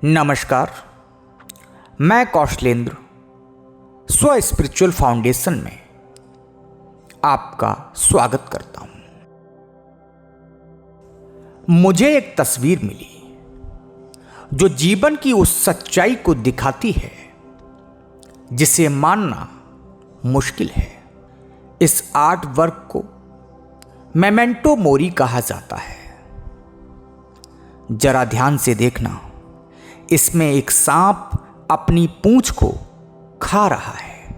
नमस्कार, मैं कौशलेंद्र स्व स्पिरिचुअल फाउंडेशन में आपका स्वागत करता हूं। मुझे एक तस्वीर मिली जो जीवन की उस सच्चाई को दिखाती है जिसे मानना मुश्किल है। इस आर्ट वर्क को मेमेंटो मोरी कहा जाता है। जरा ध्यान से देखना, इसमें एक सांप अपनी पूंछ को खा रहा है।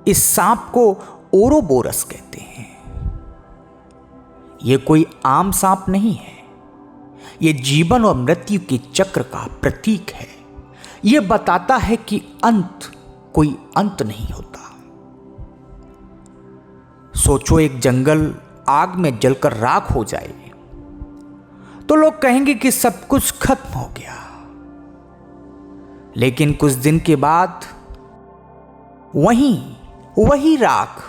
इस सांप को ओरोबोरस कहते हैं। यह कोई आम सांप नहीं है, यह जीवन और मृत्यु के चक्र का प्रतीक है। यह बताता है कि कोई अंत नहीं होता। सोचो, एक जंगल आग में जलकर राख हो जाए तो लोग कहेंगे कि सब कुछ खत्म हो गया। लेकिन कुछ दिन के बाद वही राख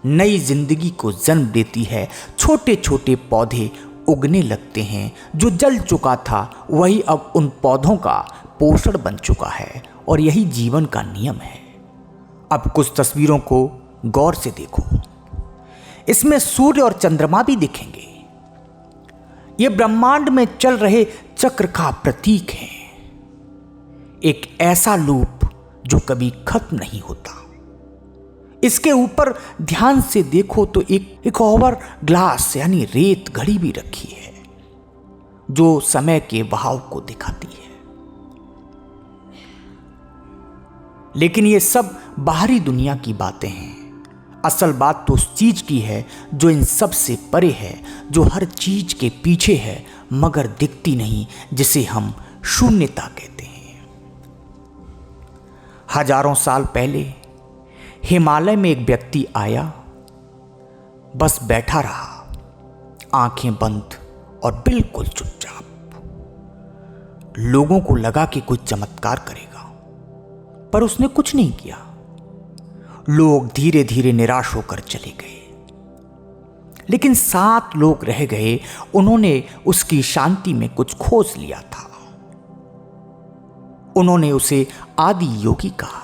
नई जिंदगी को जन्म देती है। छोटे छोटे पौधे उगने लगते हैं। जो जल चुका था वही अब उन पौधों का पोषण बन चुका है, और यही जीवन का नियम है। अब कुछ तस्वीरों को गौर से देखो। इसमें सूर्य और चंद्रमा भी दिखेंगे। ये ब्रह्मांड में चल रहे चक्र का प्रतीक है। एक ऐसा लूप जो कभी खत्म नहीं होता। इसके ऊपर ध्यान से देखो तो एक ओवर ग्लास यानी रेत घड़ी भी रखी है जो समय के बहाव को दिखाती है। लेकिन ये सब बाहरी दुनिया की बातें हैं। असल बात तो उस चीज की है जो इन सब से परे है, जो हर चीज के पीछे है मगर दिखती नहीं, जिसे हम शून्यता कहते हैं। हजारों साल पहले हिमालय में एक व्यक्ति आया, बस बैठा रहा, आंखें बंद और बिल्कुल चुपचाप। लोगों को लगा कि कुछ चमत्कार करेगा, पर उसने कुछ नहीं किया। लोग धीरे धीरे निराश होकर चले गए। लेकिन 7 लोग रह गए। उन्होंने उसकी शांति में कुछ खोज लिया था। उन्होंने उसे आदि योगी कहा।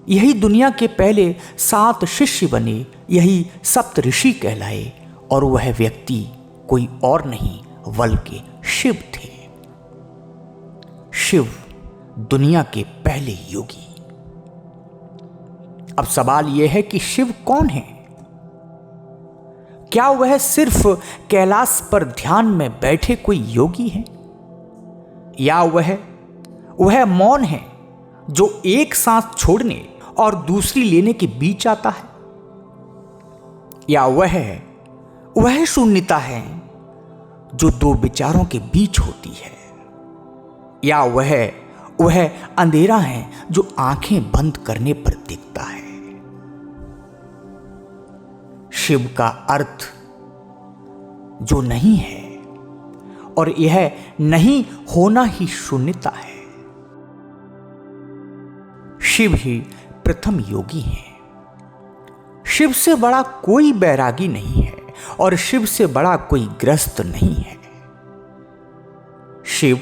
यही दुनिया के पहले 7 शिष्य बने, यही सप्त ऋषि कहलाए, और वह व्यक्ति कोई और नहीं बल्कि शिव थे। शिव दुनिया के पहले योगी। अब सवाल यह है कि शिव कौन है? क्या वह सिर्फ कैलाश पर ध्यान में बैठे कोई योगी है, या वह मौन है जो एक सांस छोड़ने और दूसरी लेने के बीच आता है, या वह शून्यता है जो 2 विचारों के बीच होती है, या वह अंधेरा है जो आंखें बंद करने पर दिखता है। शिव का अर्थ जो नहीं है, और यह नहीं होना ही शून्यता है। शिव ही प्रथम योगी हैं। शिव से बड़ा कोई बैरागी नहीं है, और शिव से बड़ा कोई ग्रस्त नहीं है। शिव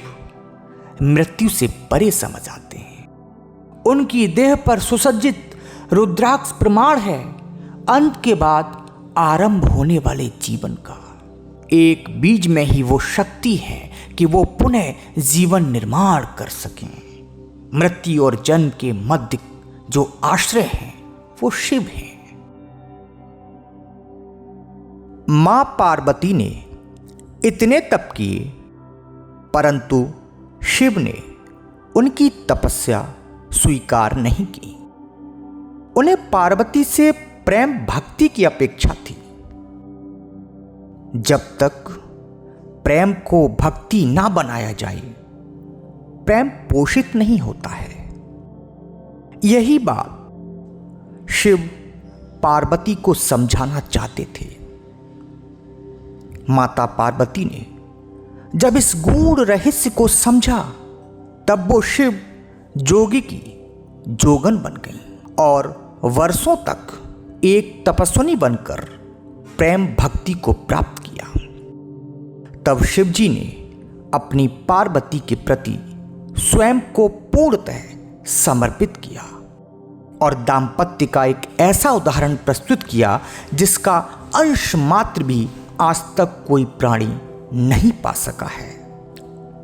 मृत्यु से परे समझ आते हैं। उनकी देह पर सुसज्जित रुद्राक्ष प्रमाण है अंत के बाद आरंभ होने वाले जीवन का। एक बीज में ही वो शक्ति है कि वो पुनः जीवन निर्माण कर सकें। मृत्यु और जन्म के मध्य जो आश्रय है वो शिव है। मां पार्वती ने इतने तप किए, परंतु शिव ने उनकी तपस्या स्वीकार नहीं की। उन्हें पार्वती से प्रेम भक्ति की अपेक्षा थी। जब तक प्रेम को भक्ति ना बनाया जाए, प्रेम पोषित नहीं होता है। यही बात शिव पार्वती को समझाना चाहते थे। माता पार्वती ने जब इस गूढ़ रहस्य को समझा, तब वो शिव जोगी की जोगन बन गई और वर्षों तक एक तपस्विनी बनकर प्रेम भक्ति को प्राप्त किया। तब शिवजी ने अपनी पार्वती के प्रति स्वयं को पूर्णतः समर्पित किया और दाम्पत्य का एक ऐसा उदाहरण प्रस्तुत किया जिसका अंश मात्र भी आज तक कोई प्राणी नहीं पा सका है।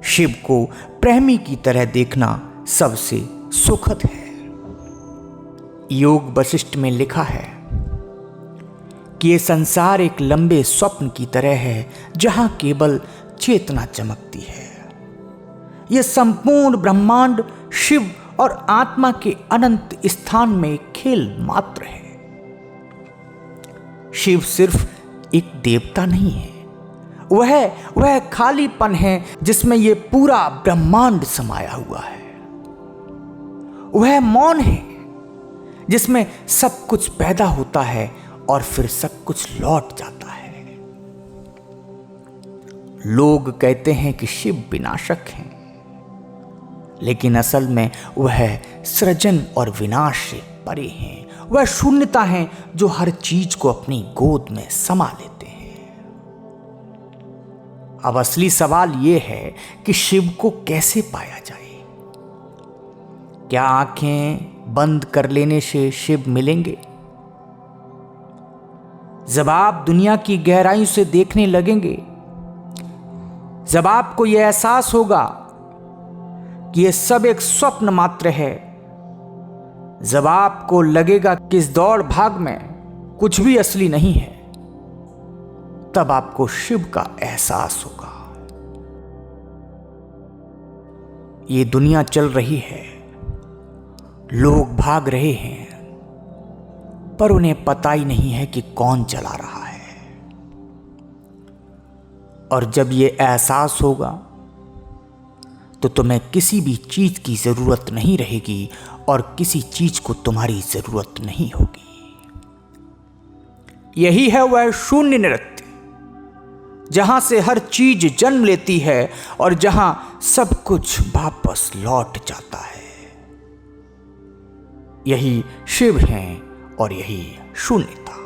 शिव को प्रेमी की तरह देखना सबसे सुखद है। योग वशिष्ठ में लिखा है कि ये संसार एक लंबे स्वप्न की तरह है जहां केवल चेतना चमकती है। यह संपूर्ण ब्रह्मांड शिव और आत्मा के अनंत स्थान में खेल मात्र है। शिव सिर्फ एक देवता नहीं है, वह खालीपन है जिसमें यह पूरा ब्रह्मांड समाया हुआ है। वह मौन है जिसमें सब कुछ पैदा होता है और फिर सब कुछ लौट जाता है। लोग कहते हैं कि शिव विनाशक हैं, लेकिन असल में वह सृजन और विनाश से परे हैं। वह शून्यता है जो हर चीज को अपनी गोद में समा लेते हैं। अब असली सवाल यह है कि शिव को कैसे पाया जाए। क्या आंखें बंद कर लेने से शिव मिलेंगे? जब आप दुनिया की गहराई से देखने लगेंगे, जब आपको यह एहसास होगा कि यह सब एक स्वप्न मात्र है, जब आपको लगेगा कि इस दौड़ भाग में कुछ भी असली नहीं है, तब आपको शिव का एहसास होगा। ये दुनिया चल रही है, लोग भाग रहे हैं, पर उन्हें पता ही नहीं है कि कौन चला रहा है। और जब ये एहसास होगा तो तुम्हें किसी भी चीज की जरूरत नहीं रहेगी और किसी चीज को तुम्हारी जरूरत नहीं होगी। यही है वह शून्य नृत्य, जहां से हर चीज जन्म लेती है और जहां सब कुछ वापस लौट जाता है। यही शिव हैं और यही शून्यता।